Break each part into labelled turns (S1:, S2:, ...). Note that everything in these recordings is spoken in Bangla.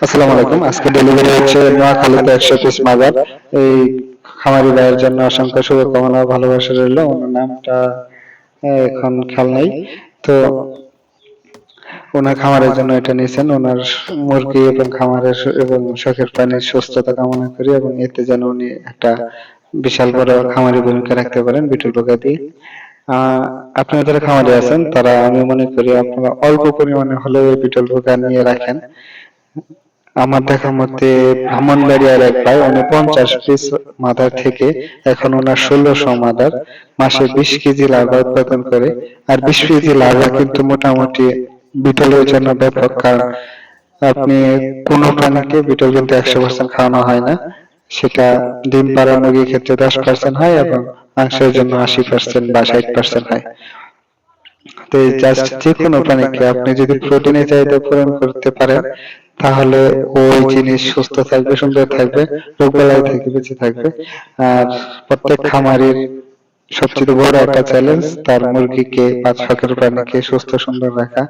S1: আসসালামু আলাইকুম। আজকে ডেলিভারি হচ্ছে নোয়াখালীতে 100 পিস মাজার। এই খামারি ভাইয়ের জন্য অসংখ্য শুভকামনা ও ভালোবাসা রইল। ওনার নামটা এখন খেয়াল নাই। তো ওনার খামারের জন্য এটা নিয়েছেন। ওনার মুরগি এবং খামারের এবং শখের প্রাণীর সুস্থতা কামনা করি এবং এতে যেন উনি একটা বিশাল বড় খামারি ভূমিকা রাখতে পারেন বিটুল পোকা দিয়ে। আহ আপনারা যারা খামারি আছেন তারা আমি মনে করি আপনারা অল্প পরিমাণে হলেও এই বিটল পোকা নিয়ে রাখেন। আমার দেখা মতে ব্রাহ্মণবাড়িয়ার এক ভাই উনি 50 পিস মাদার থেকে এখন ওনার 1600 মাদার মাসে 20 কেজি লার্ভা উৎপাদন করে। আর 20 কেজি লার্ভা কিন্তু মোটামুটি বিটলের জন্য ব্যাপক, কারণ আপনি কোন প্রাণীকে বিটল কিন্তু 100% খাওয়ানো হয় না। সেটা ডিম পাড়া মুরগির ক্ষেত্রে 10% হয় এবং মাংসের জন্য 80% বা 60% হয়। তো জাস্ট যে কোনো প্রাণীকে আপনি যদি প্রোটিনের চাহিদা পূরণ করতে পারেন তাহলে ওই জিনিস সুস্থ থাকবে, সুন্দর থাকবে, রোগবালাই থেকে বেঁচে থাকবে। আর প্রত্যেক খামারির সবচেয়ে বড় একটা চ্যালেঞ্জ তার মুরগিকে বা শখের প্রাণীকে সুস্থ সুন্দর রাখা,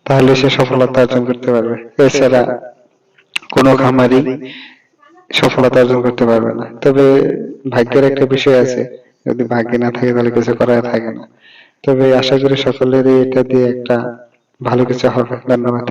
S1: তাহলে সে সফলতা অর্জন করতে পারবে। এছাড়া কোনো খামারি সফলতা অর্জন করতে পারবে না। তবে ভাগ্যের একটা বিষয় আছে, যদি ভাগ্যে না থাকে তাহলে কিছু করার থাকে না। তবে আশা করি সকলেরই এটা দিয়ে একটা ভালো কিছু হবে। ধন্যবাদ।